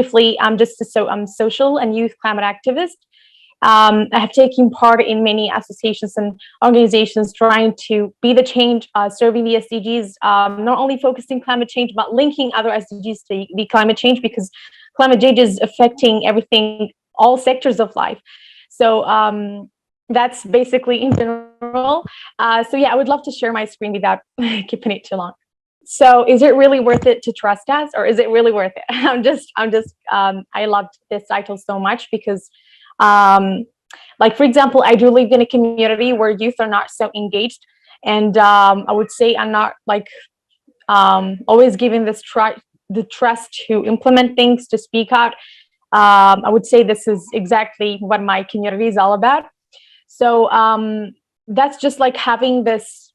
briefly, I'm social and youth climate activist. I have taken part in many associations and organizations trying to be the change, serving the SDGs, not only focusing climate change, but linking other SDGs to the climate change, because climate change is affecting everything, all sectors of life. So that's basically in general. So yeah, I would love to share my screen without keeping it too long. So is it really worth it to trust us, or is it really worth it? I loved this title so much because like, for example, I do live in a community where youth are not so engaged. And I would say I'm not like always given the trust to implement things, to speak out. I would say this is exactly what my community is all about. So that's just like having this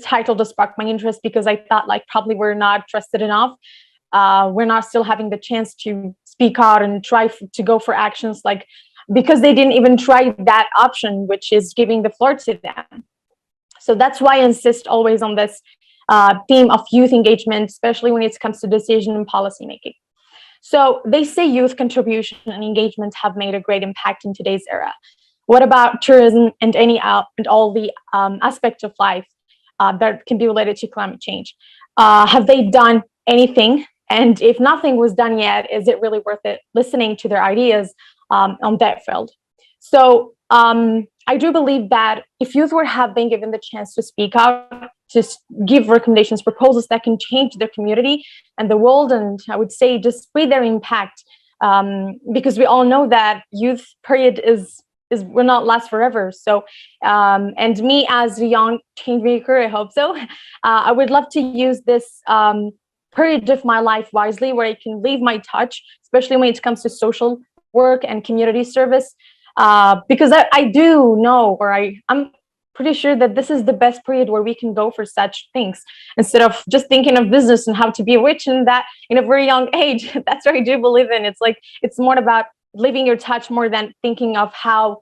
title to spark my interest, because I thought like probably we're not trusted enough. We're not still having the chance to speak out and try to go for actions, like, because they didn't even try that option, which is giving the floor to them. So that's why I insist always on this theme of youth engagement, especially when it comes to decision and policy making. So they say youth contribution and engagement have made a great impact in today's era. What about tourism and all the aspects of life that can be related to climate change? Have they done anything? And if nothing was done yet, is it really worth it listening to their ideas on that field? So I do believe that if youth have been given the chance to speak out, to give recommendations, proposals that can change their community and the world, and I would say just spread their impact, because we all know that youth period will not last forever. So and me as a young change maker, I hope so, I would love to use this period of my life wisely, where I can leave my touch, especially when it comes to social work and community service, because I do know, or I'm pretty sure that this is the best period where we can go for such things, instead of just thinking of business and how to be rich, and that in a very young age. That's what I do believe in. It's like, it's more about leaving your touch more than thinking of how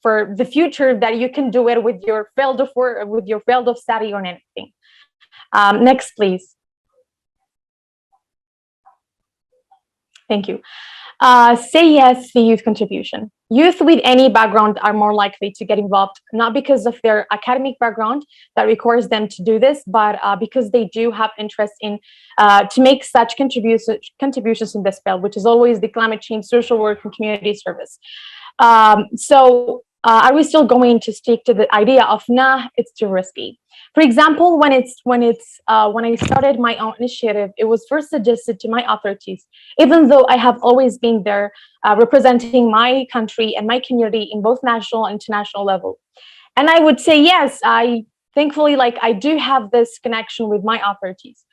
for the future that you can do it with your field of work, with your field of study or anything. Next, please. Thank you. Say yes to youth contribution. Youth with any background are more likely to get involved, not because of their academic background that requires them to do this, but because they do have interest in to make such contributions in this field, which is always the climate change, social work, and community service. So are we still going to stick to the idea of, nah, it's too risky? For example, when I started my own initiative, it was first suggested to my authorities, even though I have always been there representing my country and my community in both national and international level. And I would say, yes, thankfully, like, I do have this connection with my authorities,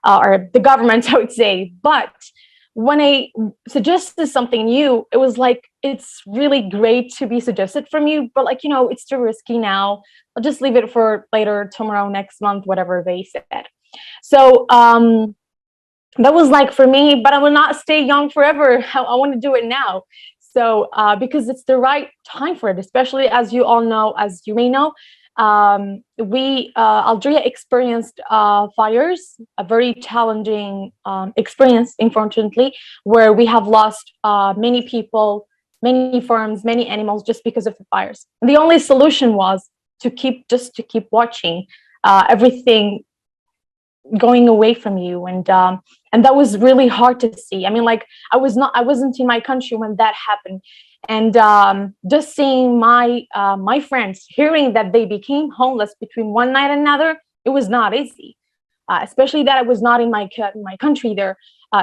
or the government, I would say. But when I suggested something new, it was like, it's really great to be suggested from you, but like, it's too risky now. I'll just leave it for later, tomorrow, next month, whatever they said. So that was like, for me, but I will not stay young forever. I want to do it now. So because it's the right time for it, especially as you all know, as you may know, Algeria experienced fires, a very challenging experience, unfortunately, where we have lost many people, many farms, many animals, just because of the fires. And the only solution was to keep watching everything going away from you, and that was really hard to see. I mean, like, I wasn't in my country when that happened, and just seeing my friends, hearing that they became homeless between one night and another, it was not easy, especially that I was not in my country there,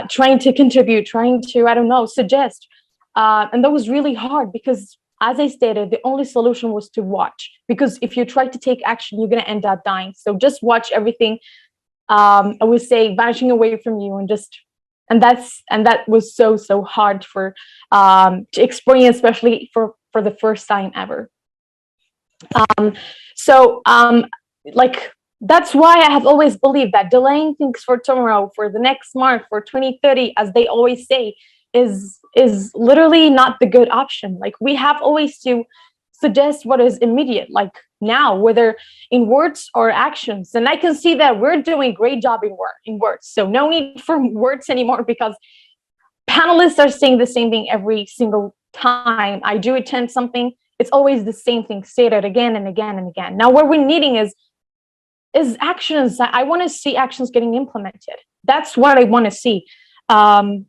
trying to contribute, trying to, I don't know, suggest, and that was really hard, because as I stated, the only solution was to watch, because if you try to take action, you're going to end up dying. So just watch everything, I would say, vanishing away from you, and that was so hard to experience, especially for the first time ever. Like, that's why I have always believed that delaying things for tomorrow, for the next month, for 2030, as they always say, is literally not the good option. Like, we have always to suggest what is immediate, like now, whether in words or actions. And I can see that we're doing a great job in words. So no need for words anymore, because panelists are saying the same thing every single time I do attend something. It's always the same thing stated again and again and again. Now, what we're needing is actions. I want to see actions getting implemented. That's what I want to see. I'm,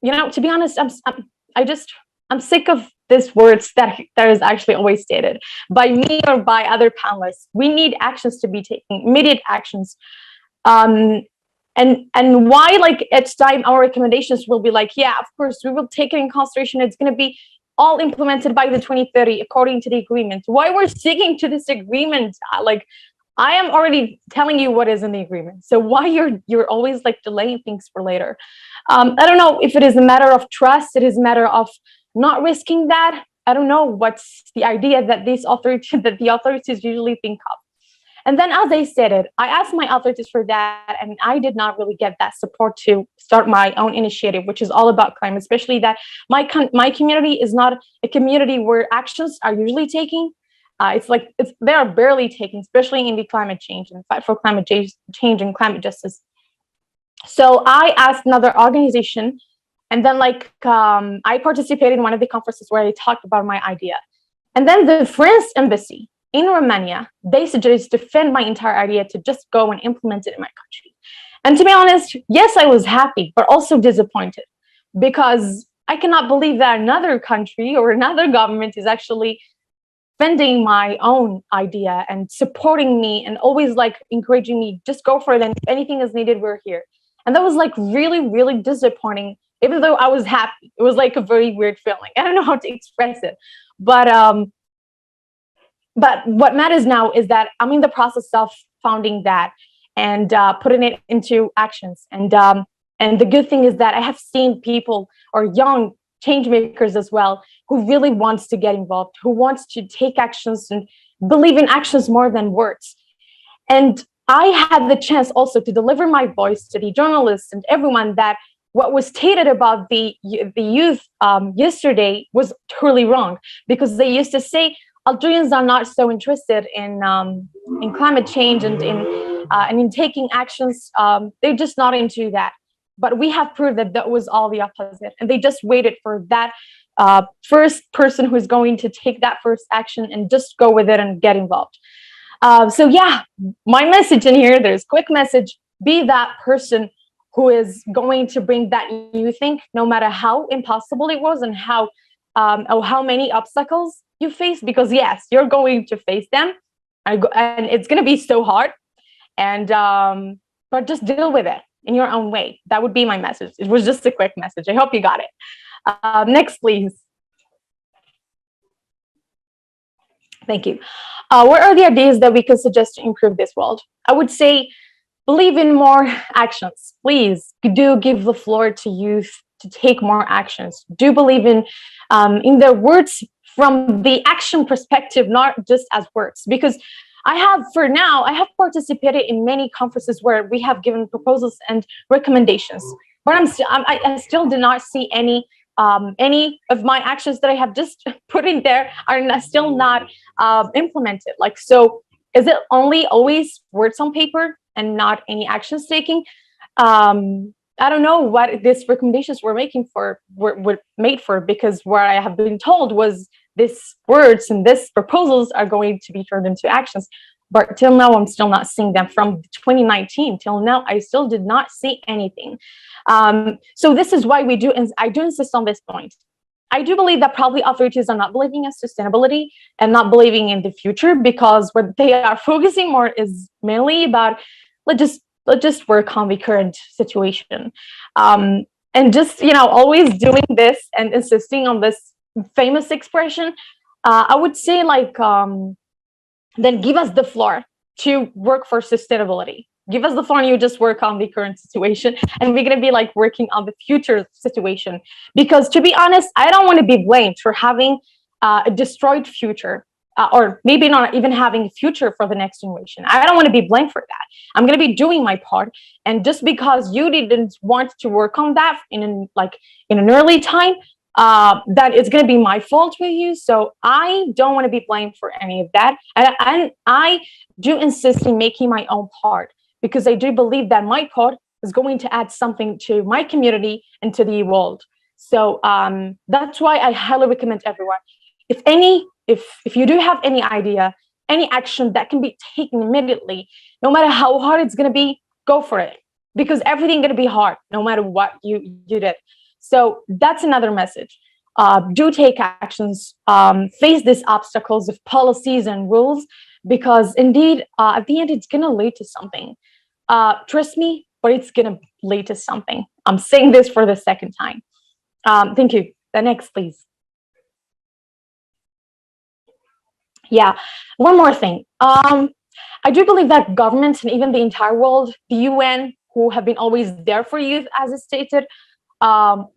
you know, to be honest, I'm sick of these words that is actually always stated by me or by other panelists. We need actions to be taken, immediate actions. And why, like, each time our recommendations will be like, yeah, of course we will take it in consideration, it's going to be all implemented by the 2030 according to the agreement. Why we're sticking to this agreement? Like, I am already telling you what is in the agreement, so why you're always like delaying things for later? I don't know if it is a matter of trust, it is a matter of not risking that. I don't know what's the idea that the authorities usually think of. And then, as I stated, I asked my authorities for that, and I did not really get that support to start my own initiative, which is all about climate, especially that my community is not a community where actions are usually taking. They are barely taken, especially in the climate change and fight for climate change and climate justice. So I asked another organization, and then I participated in one of the conferences where I talked about my idea. And then the France embassy in Romania, they suggested to defend my entire idea to just go and implement it in my country. And to be honest, yes, I was happy, but also disappointed, because I cannot believe that another country or another government is actually defending my own idea and supporting me and always like encouraging me, just go for it, and if anything is needed, we're here. And that was like really, really disappointing, even though I was happy. It was like a very weird feeling. I don't know how to express it. But what matters now is that I'm in the process of founding that and putting it into actions. And the good thing is that I have seen people, or young change makers as well, who really wants to get involved, who wants to take actions and believe in actions more than words. And I had the chance also to deliver my voice to the journalists and everyone that what was stated about the youth yesterday was totally wrong, because they used to say Algerians are not so interested in climate change and in taking actions. They're just not into that. But we have proved that that was all the opposite, and they just waited for that first person who's going to take that first action and just go with it and get involved. So yeah, my message in here, there's a quick message: be that person who is going to bring that new thing, no matter how impossible it was and how many obstacles you face, because yes, you're going to face them, and it's going to be so hard, and but just deal with it in your own way. That would be my message. It was just a quick message. I hope you got it. Next, please. Thank you. What are the ideas that we could suggest to improve this world? I would say believe in more actions. Please do give the floor to youth to take more actions. Do believe in their words from the action perspective, not just as words. Because I have participated in many conferences where we have given proposals and recommendations, but I still did not see any of my actions that I have just put in there are still not implemented. Like, so is it only always words on paper and not any actions taking? I don't know what these recommendations were made for, because what I have been told was these words and these proposals are going to be turned into actions. But till now, I'm still not seeing them. From 2019 till now, I still did not see anything. So this is why I do insist on this point. I do believe that probably authorities are not believing in sustainability and not believing in the future, because what they are focusing more is mainly about let's just work on the current situation, and just always doing this and insisting on this famous expression. I would say then give us the floor to work for sustainability. Give us the floor and you just work on the current situation, and we're going to be working on the future situation. Because to be honest, I don't want to be blamed for having a destroyed future, or maybe not even having a future for the next generation. I don't want to be blamed for that. I'm going to be doing my part. And just because you didn't want to work on that in an early time, that it's going to be my fault with you. So I don't want to be blamed for any of that. And I do insist in making my own part, because I do believe that my part is going to add something to my community and to the world. So that's why I highly recommend everyone. If you do have any idea, any action that can be taken immediately, no matter how hard it's going to be, go for it, because everything going to be hard no matter what you did. So that's another message. Do take actions, face these obstacles of policies and rules, because indeed, at the end, it's going to lead to something. Trust me, but it's going to lead to something. I'm saying this for the second time. Thank you. The next, please. Yeah, one more thing. I do believe that governments and even the entire world, the UN, who have been always there for youth, as is stated, um,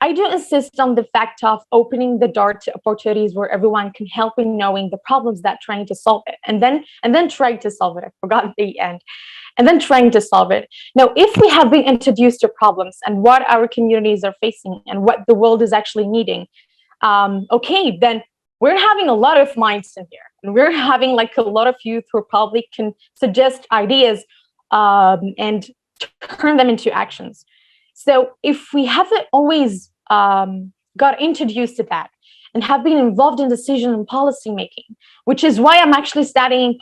I do insist on the fact of opening the door to opportunities where everyone can help in knowing the problems that trying to solve it, and then trying to solve it. I forgot the end, and then trying to solve it. Now, if we have been introduced to problems and what our communities are facing and what the world is actually needing, okay, then we're having a lot of minds in here, and we're having like a lot of youth who probably can suggest ideas and turn them into actions. So if we haven't always got introduced to that and have been involved in decision and policy making, which is why I'm actually studying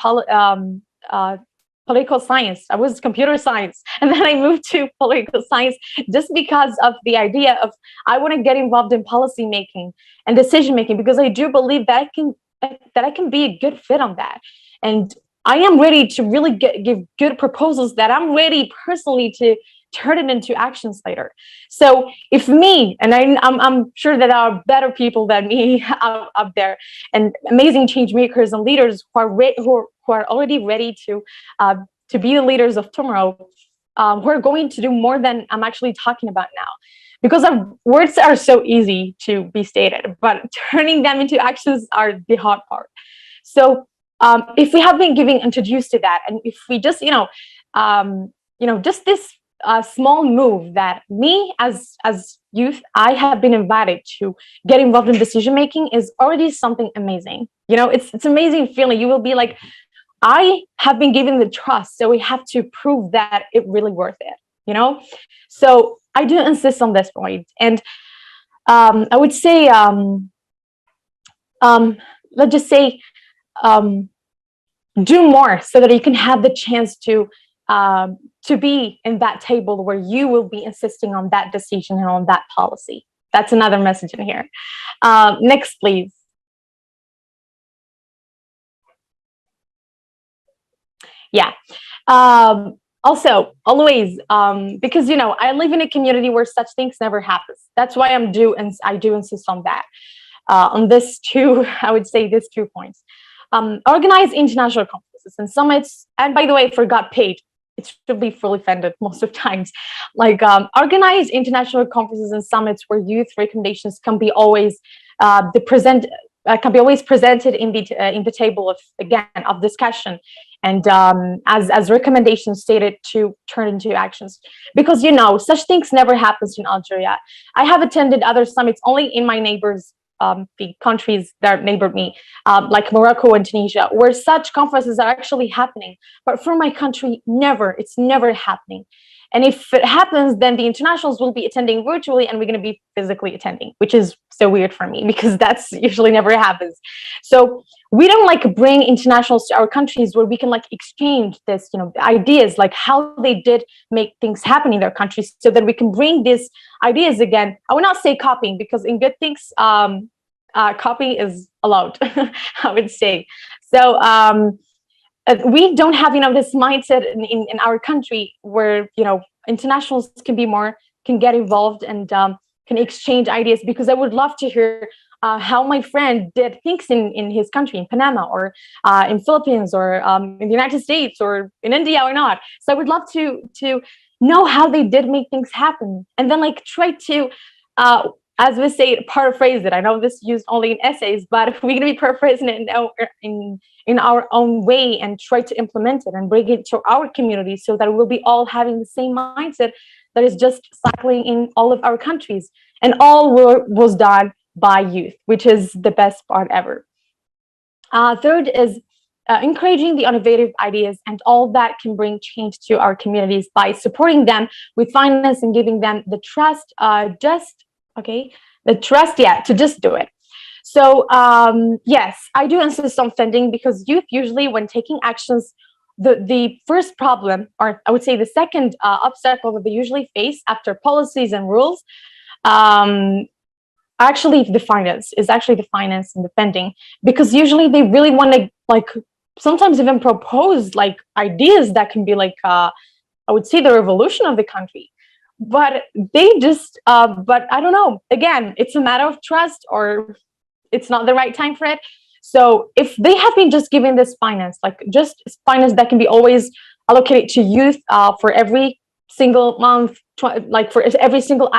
political science. I was computer science, and then I moved to political science just because of the idea of I want to get involved in policy making and decision making, because I do believe that I can be a good fit on that, and I am ready to really give good proposals that I'm ready personally to turn it into actions later. So if me, and I'm sure that there are better people than me up there, and amazing change makers and leaders who are already ready to be the leaders of tomorrow, who are going to do more than I'm actually talking about now. Because our words are so easy to be stated, but turning them into actions are the hard part. So if we have been giving introduced to that, and if we just, just this small move that me as youth, I have been invited to get involved in decision making, is already something amazing. It's amazing feeling. You will be like, I have been given the trust, so we have to prove that it really worth it. So I do insist on this point, and I would say, let's just say, do more so that you can have the chance to be in that table where you will be insisting on that decision and on that policy. That's another message in here. Next, please. Yeah. Also, always, because I live in a community where such things never happens. That's why I do insist on that. On this two, I would say these 2 points. Organize international conferences and summits, and by the way, if we got paid, it should be fully funded most of times. Like organize international conferences and summits where youth recommendations can be always presented in the table of discussion, and as recommendations stated to turn into actions, because such things never happens in Algeria. I have attended other summits only in my neighbors, the countries that neighbored me, like Morocco and Tunisia, where such conferences are actually happening. But for my country, never. It's never happening. And if it happens, then the internationals will be attending virtually, and we're going to be physically attending, which is so weird for me because that's usually never happens. So we don't bring internationals to our countries where we can exchange this, ideas, like how they did make things happen in their countries, so that we can bring these ideas again. I would not say copying, because in good things, copy is allowed, I would say. So we don't have this mindset in our country where internationals can get involved and can exchange ideas, because I would love to hear how my friend did things in his country, in Panama, or in Philippines, or in the United States, or in India, or not. So I would love to know how they did make things happen, and then try to as we say, paraphrase it. I know this is used only in essays, but we're going to be paraphrasing it in our own way, and try to implement it and bring it to our community, so that we'll be all having the same mindset that is just cycling in all of our countries. And all was done by youth, which is the best part ever. Third is encouraging the innovative ideas and all that can bring change to our communities by supporting them with finance and giving them the trust, to just do it. So yes, I do insist on funding because youth usually, when taking actions, the first problem, or I would say the second obstacle that they usually face after policies and rules, um, actually the finance and the funding, because usually they really want to like sometimes even propose like ideas that can be like I would say the revolution of the country, but they just but I don't know, again, it's a matter of trust, or it's not the right time for it. So if they have been just given this finance, like just finance that can be always allocated to youth for every single month, like for every single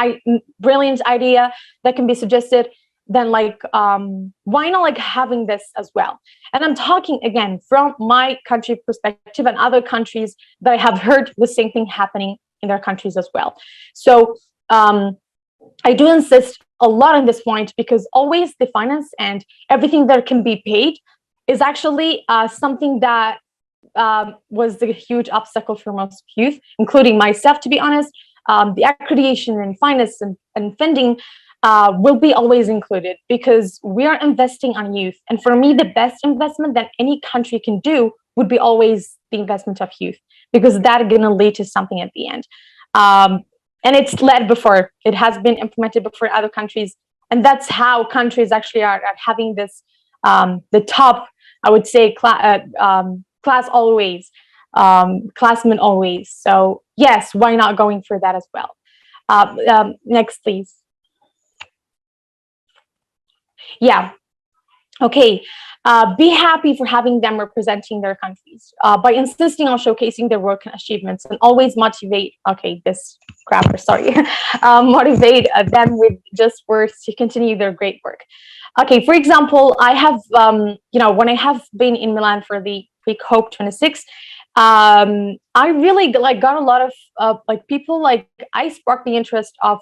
brilliant idea that can be suggested, then like why not like having this as well? And I'm talking again from my country perspective and other countries that I have heard the same thing happening in their countries as well. So I do insist a lot on this point, because always the finance and everything that can be paid is actually something that was the huge obstacle for most youth, including myself, to be honest. The accreditation and finance and funding will be always included, because we are investing on youth. And for me, the best investment that any country can do would be always the investment of youth, because that's going to lead to something at the end. And it's led before, it has been implemented before in other countries. And that's how countries actually are having this, the top, I would say, class always, classmen always. So yes, why not going for that as well? Next, please. Yeah. Okay. Be happy for having them representing their countries by insisting on showcasing their work and achievements, and always motivate. Okay, this crapper, sorry. Motivate them with just words to continue their great work. Okay, for example, I have, when I have been in Milan for the Greek Hope 26, I really like got a lot of like people, like I sparked the interest of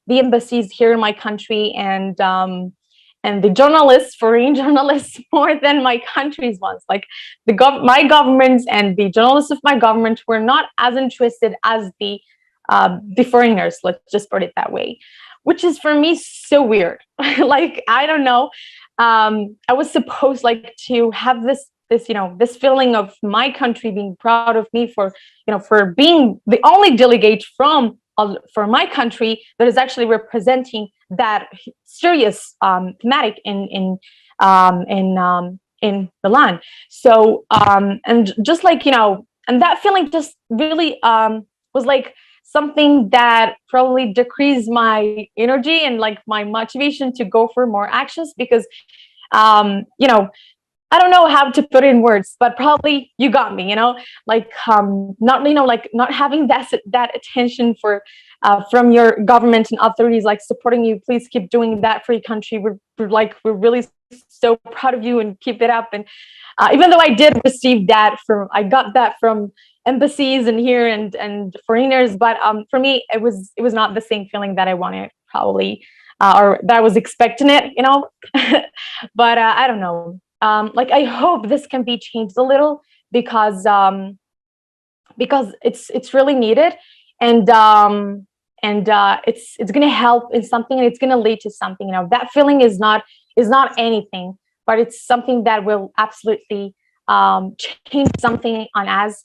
the embassies here in my country, and the journalists, foreign journalists, more than my country's ones. Like my governments and the journalists of my government were not as interested as the foreigners. Let's just put it that way, which is for me so weird. Like I don't know. I was supposed like to have this feeling of my country being proud of me for being the only delegate from for my country that is actually representing that serious thematic in the land. So and just like and that feeling just really was like something that probably decreased my energy and like my motivation to go for more actions, because I don't know how to put it in words, but probably you got me, like not like not having that attention from your government and authorities, like supporting you. Please keep doing that for your country. We're really so proud of you, and keep it up. And even though I did receive that I got that from embassies and here and foreigners, but for me it was not the same feeling that I wanted, probably, or that I was expecting it, but I don't know. Like I hope this can be changed a little, because it's really needed, and it's going to help in something, and it's going to lead to something. That feeling is not anything, but it's something that will absolutely change something on us.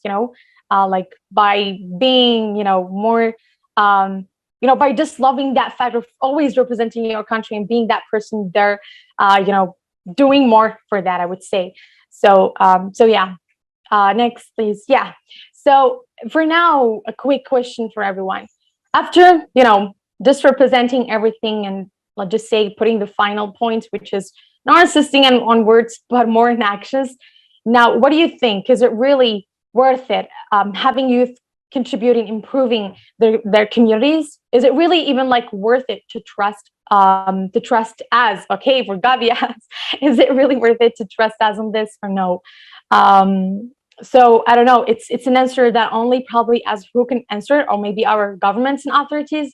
Like by being more by just loving that fact of always representing your country and being that person there, doing more for that, I would say. So yeah. Next, please. Yeah. So for now, a quick question for everyone. After, just representing everything, and let's just say putting the final point, which is not insisting on words, but more in actions. Now, what do you think? Is it really worth it? Having youth contributing, improving their communities? Is it really even like worth it to trust as, okay, forgot the as, is it really worth it to trust us on this or no? So I don't know, it's an answer that only probably as who can answer, or maybe our governments and authorities.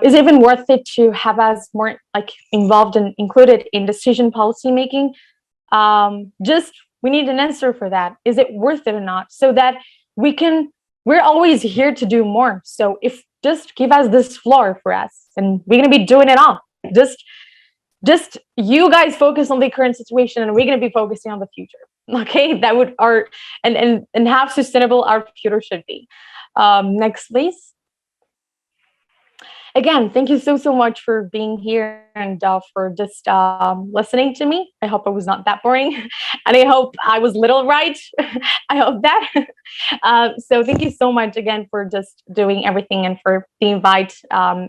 Is it even worth it to have us more like involved and included in decision policy making? Just We need an answer for that. Is it worth it or not? So that we're always here to do more. So if just give us this floor for us, and we're gonna be doing it all. Just you guys focus on the current situation, and we're gonna be focusing on the future. Okay, that would our and how sustainable our future should be. Next, please. Again, thank you so much for being here and for just listening to me. I hope I was not that boring, and I hope I was little right. I hope that. So thank you so much again for just doing everything and for the invite.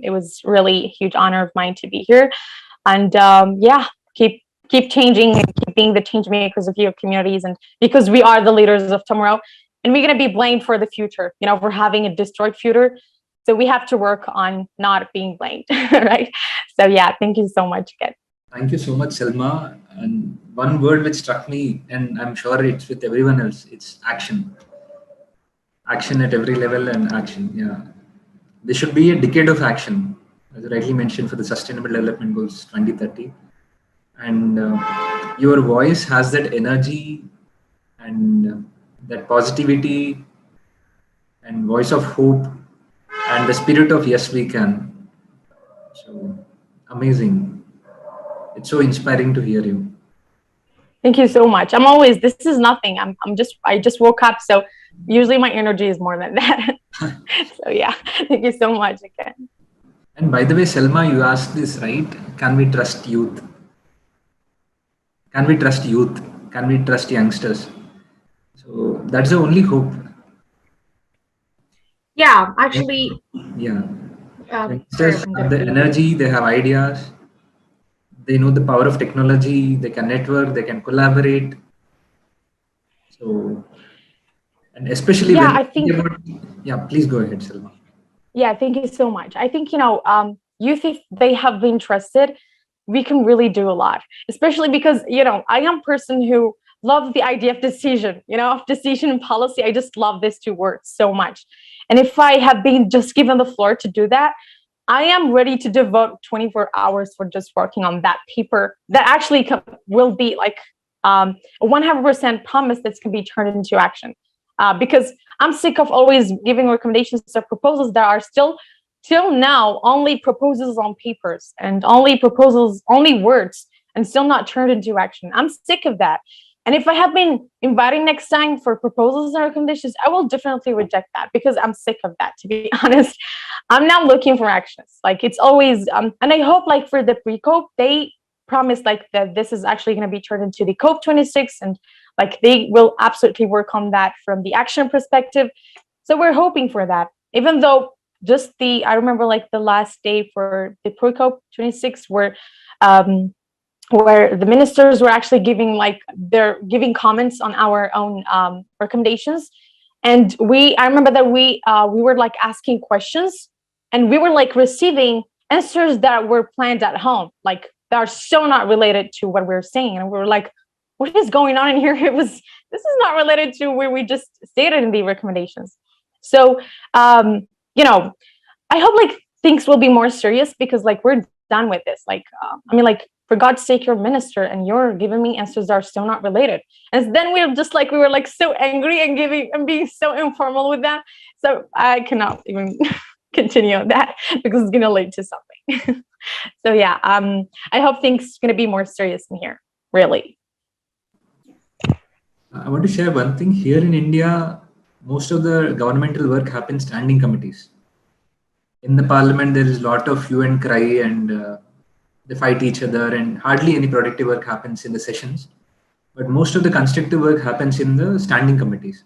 It was really a huge honor of mine to be here, and yeah, keep changing and keep being the change makers of your communities, and because we are the leaders of tomorrow, and we're gonna be blamed for the future. You know, for having a destroyed future. So we have to work on not being blamed, right? So yeah, thank you so much again. Thank you so much, Selma. And one word which struck me, and I'm sure it's with everyone else, it's action. Action at every level and action. Yeah. There should be a decade of action, as rightly mentioned, for the Sustainable Development Goals 2030. And your voice has that energy and that positivity and voice of hope and the spirit of yes, we can. So amazing. It's so inspiring to hear you. Thank you so much. I'm always, this is nothing. I just woke up. So usually my energy is more than that. So yeah, thank you so much again. And by the way, Selma, you asked this, right? Can we trust youth? Can we trust youth? Can we trust youngsters? So that's the only hope. Yeah, actually. Yeah. Sorry, Youngsters I'm have gonna the be. energy, they have ideas, they know the power of technology, they can network, they can collaborate. So, and especially Yeah, when I think. about, yeah, please go ahead, Selma. Yeah, thank you so much. I think, youth, if they have been trusted, we can really do a lot, especially because, I am a person who loves the idea of decision, of decision and policy. I just love these two words so much. And if I have been just given the floor to do that, I am ready to devote 24 hours for just working on that paper that actually will be like a 100% promise that can be turned into action. Because I'm sick of always giving recommendations of proposals that are still till now only proposals on papers and only proposals, only words, and still not turned into action. I'm sick of that. And if I have been inviting next time for proposals and recommendations, I will definitely reject that because I'm sick of that, to be honest. I'm now looking for actions. Like it's always, and I hope like for the pre-COP, they promise like that this is actually going to be turned into the COP26, and like they will absolutely work on that from the action perspective. So we're hoping for that, even though I remember like the last day for the COP26 where the ministers were actually they're giving comments on our own recommendations. And I remember that we were like asking questions, and we were like receiving answers that were planned at home, like that are so not related to what we were saying. And we were like, what is going on in here? This is not related to where we just stated in the recommendations. So, I hope like things will be more serious because like we're done with this. Like, like for God's sake, you're a minister and you're giving me answers that are so not related. And then we were like so angry and being so informal with that. So I cannot even continue that because it's gonna lead to something. So yeah, I hope things gonna be more serious in here, really. I want to share one thing. Here in India, most of the governmental work happens standing committees. In the parliament, there is a lot of hue and cry, and they fight each other, and hardly any productive work happens in the sessions. But most of the constructive work happens in the standing committees.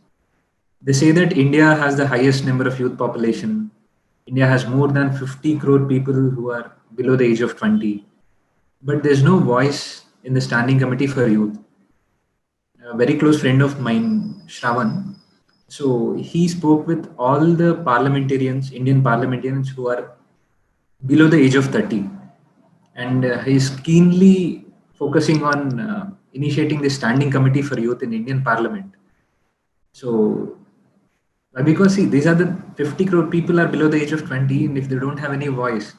They say that India has the highest number of youth population. India has more than 50 crore people who are below the age of 20. But there's no voice in the standing committee for youth. A very close friend of mine, Shravan. So he spoke with all the parliamentarians, Indian parliamentarians who are below the age of 30. And he's keenly focusing on initiating the standing committee for youth in Indian parliament. So, because see, these are the 50 crore people are below the age of 20, and if they don't have any voice,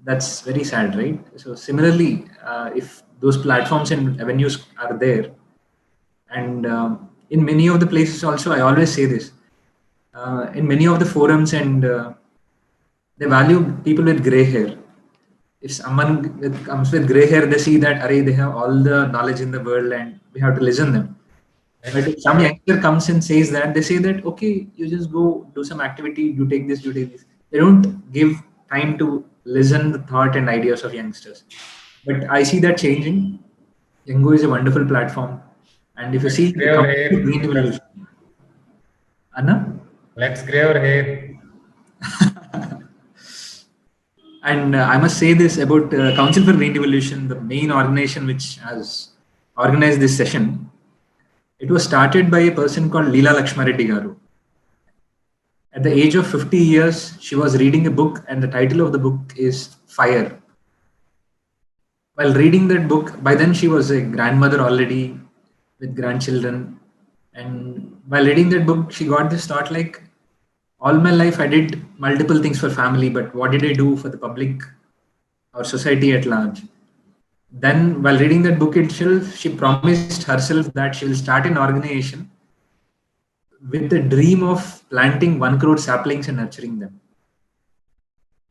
that's very sad, right? So, similarly, if those platforms and avenues are there, And in many of the places also, I always say this, in many of the forums, and they value people with gray hair. If someone comes with gray hair, they see that array, they have all the knowledge in the world and we have to listen them. But if some Exactly. youngster comes and says that, they say that, okay, you just go do some activity, you take this, you take this. They don't give time to listen the thought and ideas of youngsters. But I see that changing. Yango is a wonderful platform. And if you Let's see the grow our Council for hair, Green Lucas. Evolution, Anna? Let's grow our hair. And I must say this about Council for Green Evolution, the main organization which has organized this session. It was started by a person called Leela Lakshmareddy Garu. At the age of 50 years, she was reading a book, and the title of the book is Fire. While reading that book, by then she was a grandmother already with grandchildren. And while reading that book, she got this thought like, all my life I did multiple things for family, but what did I do for the public or society at large? Then, while reading that book itself, she promised herself that she will start an organization with the dream of planting 1 crore saplings and nurturing them.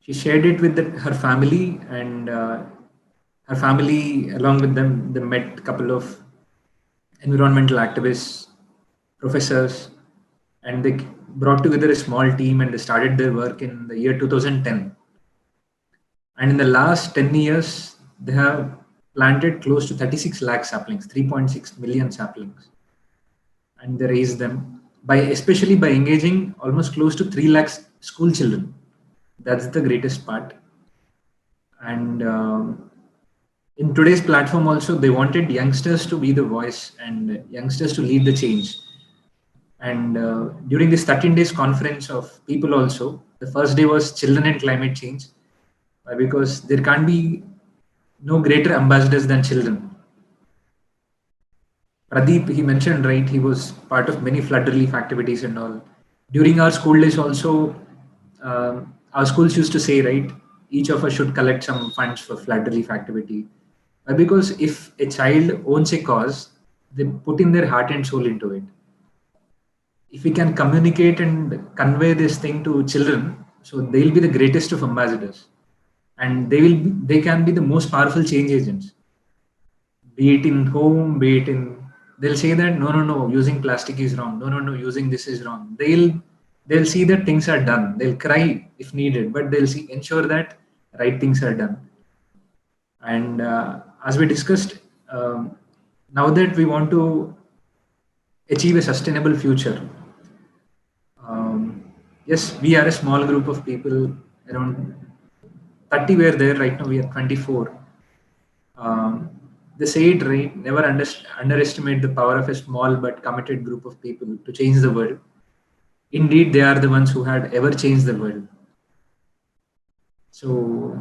She shared it with her family, and her family, along with them, they met a couple of environmental activists, professors, and they brought together a small team and they started their work in the year 2010. And in the last 10 years, they have planted close to 36 lakh saplings, 3.6 million saplings. And they raised them by, especially by engaging almost close to 3 lakhs school children. That's the greatest part. And in today's platform also, they wanted youngsters to be the voice and youngsters to lead the change. And during this 13 days conference of people also, the first day was children and climate change, because there can't be no greater ambassadors than children. Pradeep, he mentioned, right, he was part of many flood relief activities and all. During our school days also, our schools used to say, right, each of us should collect some funds for flood relief activity. Because if a child owns a cause, they put in their heart and soul into it. If we can communicate and convey this thing to children, so they'll be the greatest of ambassadors. And they can be the most powerful change agents, be it in home, be it in, they'll say that no, no, no, using plastic is wrong, no, no, no, using this is wrong. They'll see that things are done, they'll cry if needed, but they'll ensure that right things are done. And as we discussed, now that we want to achieve a sustainable future, um, yes, we are a small group of people, around 30 were there, right now we are 24. Um, they say it right, never underestimate the power of a small but committed group of people to change the world. Indeed, they are the ones who had ever changed the world. So,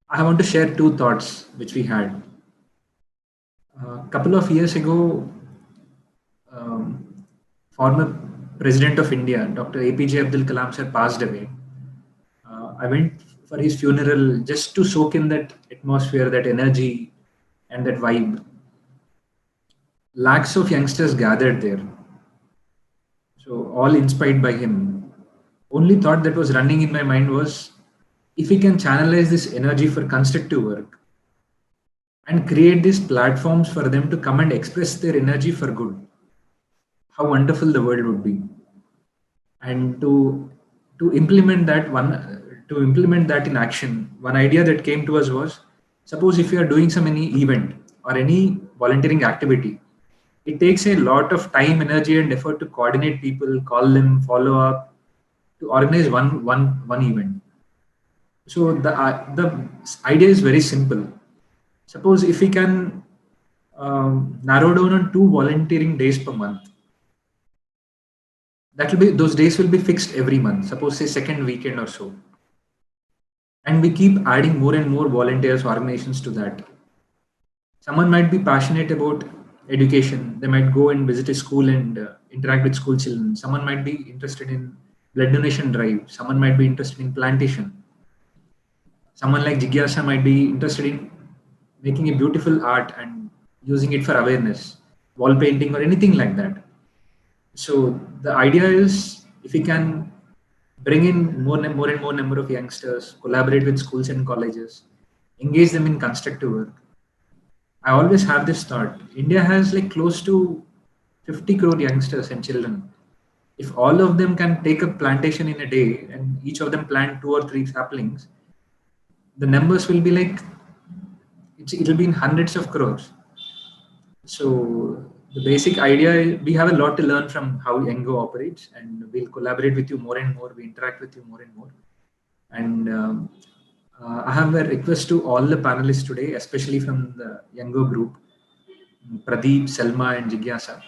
I want to share two thoughts which we had. A couple of years ago, former President of India, Dr. APJ Abdul Kalam sir, passed away. I went for his funeral just to soak in that atmosphere, that energy, and that vibe. Lakhs of youngsters gathered there, so all inspired by him. Only thought that was running in my mind was, if we can channelize this energy for constructive work and create these platforms for them to come and express their energy for good, how wonderful the world would be. And to implement that one, to implement that in action, one idea that came to us was, suppose if you are doing some any event or any volunteering activity, it takes a lot of time, energy and effort to coordinate people, call them, follow up, to organize one event. So the idea is very simple. Suppose if we can narrow down on 2 volunteering days per month, that will be, those days will be fixed every month, suppose say second weekend or so, and we keep adding more and more volunteers, organizations to that. Someone might be passionate about education, they might go and visit a school and interact with school children. Someone might be interested in blood donation drive, someone might be interested in plantation, someone like Jigyasa might be interested in making a beautiful art and using it for awareness, wall painting or anything like that. So the idea is, if we can bring in more and more number of youngsters, collaborate with schools and colleges, engage them in constructive work. I always have this thought: India has like close to 50 crore youngsters and children. If all of them can take a plantation in a day and each of them plant 2 or 3 saplings, the numbers will be like, it'll be in hundreds of crores. So the basic idea, we have a lot to learn from how Yango operates, and we'll collaborate with you more and more. We interact with you more and more. And I have a request to all the panelists today, especially from the Yango group, Pradeep, Selma, and Jigyasa.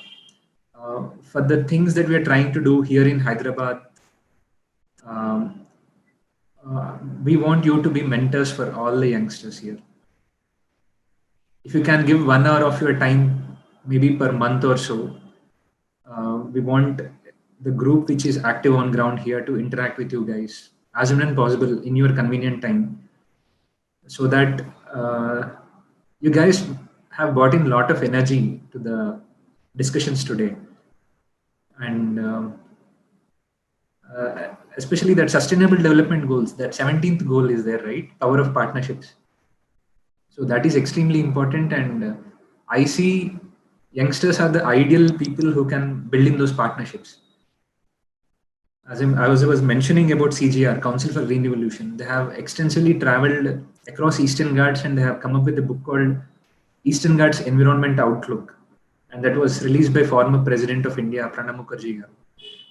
For the things that we are trying to do here in Hyderabad, um, we want you to be mentors for all the youngsters here. If you can give 1 hour of your time, maybe per month or so, we want the group which is active on ground here to interact with you guys as soon as possible in your convenient time, so that you guys have brought in a lot of energy to the discussions today. And especially that sustainable development goals, that 17th goal is there, right? Power of partnerships. So that is extremely important, and I see youngsters are the ideal people who can build in those partnerships. As I was mentioning about CGR, Council for Green Revolution, they have extensively traveled across Eastern Ghats and they have come up with a book called Eastern Ghats Environment Outlook, and that was released by former President of India, Pranab Mukherjee.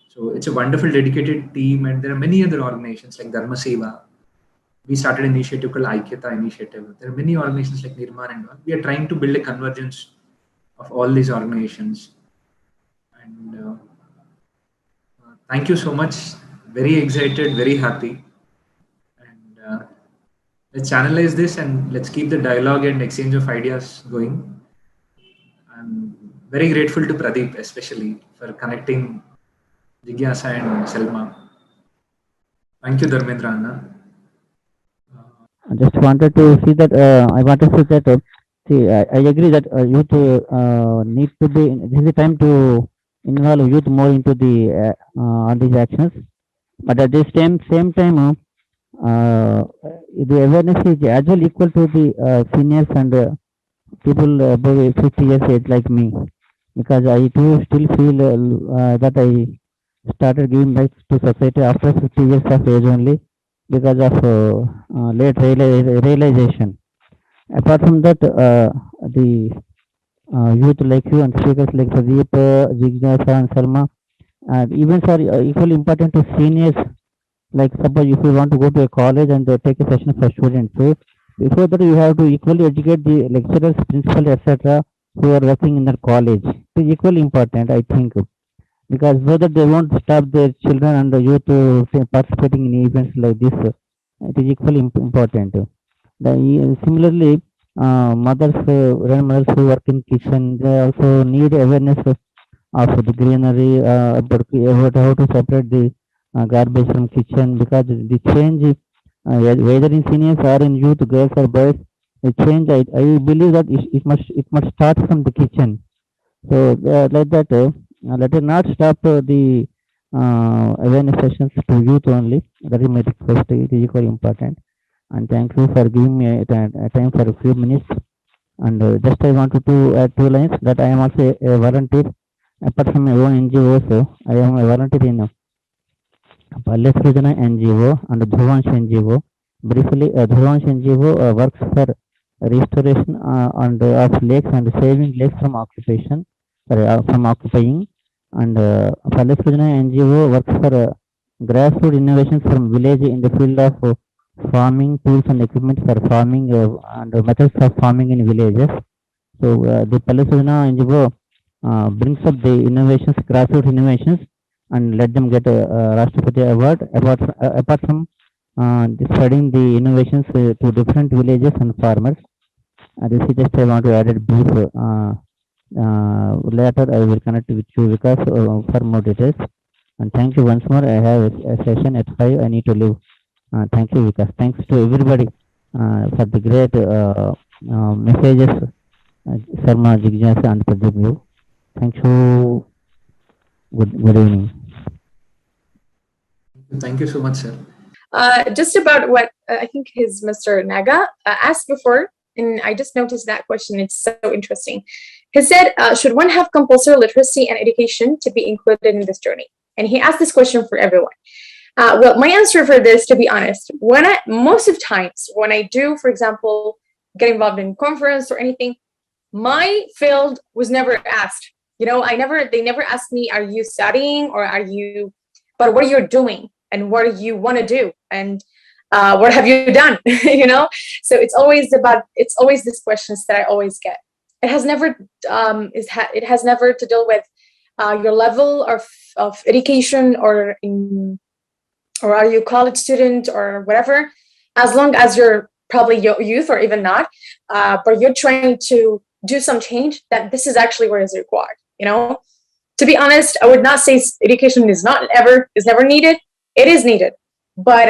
So it's a wonderful dedicated team, and there are many other organizations like Dharma Seva. We started an initiative called Aikyata Initiative. There are many organizations like Nirman and all. We are trying to build a convergence of all these organizations. And thank you so much. Very excited, very happy. And let's analyze this and let's keep the dialogue and exchange of ideas going. I'm very grateful to Pradeep, especially for connecting Jigyasa and Selma. Thank you, Dharmendra Anna. I just wanted to see that. I want to see that. See, I agree that youth need to be. This is the time to involve youth more into the all these actions. But at the same time, the awareness is as well equal to the seniors and people above 50 years age like me, because I too still feel that I started giving back to society after 50 years of age only, because of late realization. Apart from that, the youth like you and speakers like Pradeep, Jignasa and Salma, events are equally important to seniors. Like suppose if you want to go to a college and take a session for students, so before that you have to equally educate the lecturers, principals, etc., who are working in the college. It is equally important, I think, because so that they won't stop their children and the youth to participating in events like this. It is equally important. Similarly, mothers, grandmothers who work in kitchen, they also need awareness of the greenery, about how to separate the garbage from kitchen, because the change, whether in seniors or in youth, girls or boys, the change, I believe that it must start from the kitchen. So like that, let it not stop the awareness sessions to youth only. That is my request. It is equally important. And thank you for giving me a time for a few minutes. And just I wanted to add 2 lines that I am also a volunteer. Apart from my own NGO, so I am a volunteer in Pallas Sujana NGO and Dhruvansh NGO. Briefly, Dhruvansh NGO works for restoration of lakes and saving lakes from occupation, from occupying. And Pallas Sujana NGO works for grassroots innovations from village in the field of farming, tools and equipment for farming and methods of farming in villages. So the Pallas Sujana NGO brings up the innovations, grassroots innovations, and let them get a Rashtrapati award. Apart from spreading the innovations to different villages and farmers. This is just I want to add a brief. Later I will connect with you because for more details. And thank you once more. I have a session at 5. I need to leave. Thank you, Vikas. Thanks to everybody for the great messages Selma Bichbich and Pradeep. Thank you. Good evening. Thank you so much, sir. Just about what I think his Mr. Naga asked before, and I just noticed that question. It's so interesting. He said, should one have compulsory literacy and education to be included in this journey? And he asked this question for everyone. Well, my answer for this, to be honest, most of times when I do, for example, get involved in conference or anything, my field was never asked. You know, they never asked me, are you studying or but what you're doing and what do you want to do and what have you done? You know, so it's always these questions that I always get. It has never it has never to deal with your level of education or are you a college student or whatever, as long as you're probably youth or even not, but you're trying to do some change, that this is actually what is required. You know, to be honest, I would not say education is never needed. It is needed, but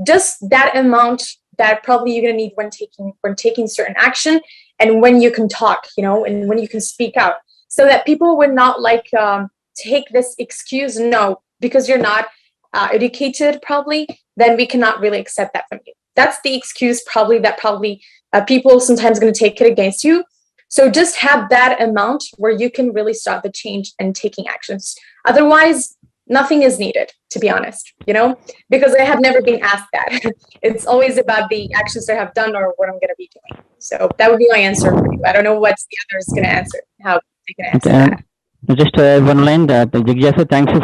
just that amount that probably you're gonna need when taking certain action and when you can talk, you know, and when you can speak out, so that people would not take this excuse, no, because you're not educated probably, then we cannot really accept that from you. That's the excuse probably that people sometimes going to take it against you. So just have that amount where you can really start the change and taking actions. Otherwise, nothing is needed, to be honest, you know, because I have never been asked that. It's always about the actions I have done or what I'm going to be doing. So that would be my answer for you. I don't know what the others going to answer, how they can answer that. Just one line that Jigyasa, thanks you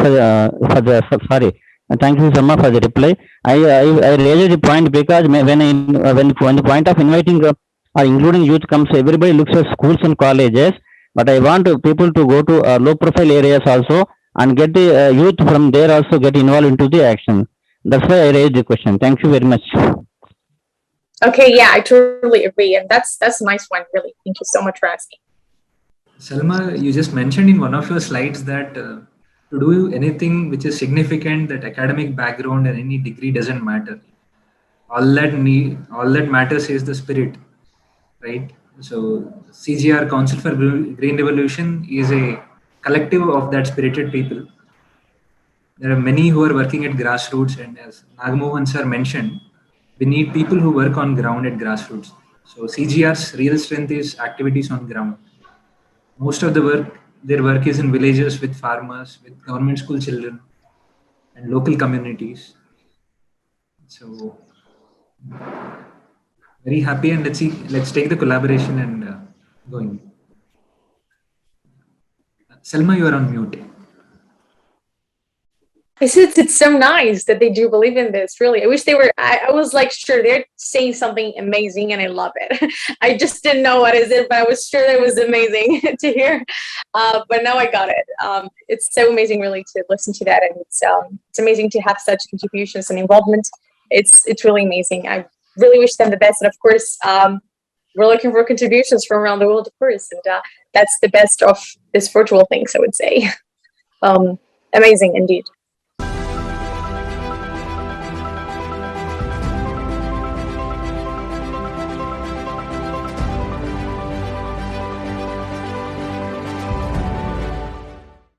sorry. Thank you, Selma, for the reply. I raised the point because when the point of inviting or including youth comes, everybody looks at schools and colleges. But I want people to go to low profile areas also and get the youth from there also get involved into the action. That's why I raised the question. Thank you very much. Okay, yeah, I totally agree, and that's a nice one, really. Thank you so much for asking. Selma, you just mentioned in one of your slides that to do anything which is significant, that academic background and any degree doesn't matter. All that matters is the spirit, right? So CGR, Council for Green Revolution, is a collective of that spirited people. There are many who are working at grassroots, and as Nagamohan sir mentioned, we need people who work on ground at grassroots. So CGR's real strength is activities on ground. Most of their work is in villages with farmers, with government school children, and local communities. So very happy, and let's take the collaboration and going. Selma, you are on mute. It's so nice that they do believe in this. Really, I wish they were. I was like, sure, they're saying something amazing, and I love it. I just didn't know what is it, but I was sure it was amazing to hear. But now I got it. It's so amazing, really, to listen to that, and it's amazing to have such contributions and involvement. It's really amazing. I really wish them the best, and of course, we're looking for contributions from around the world, of course, and that's the best of this virtual things, I would say. Amazing indeed.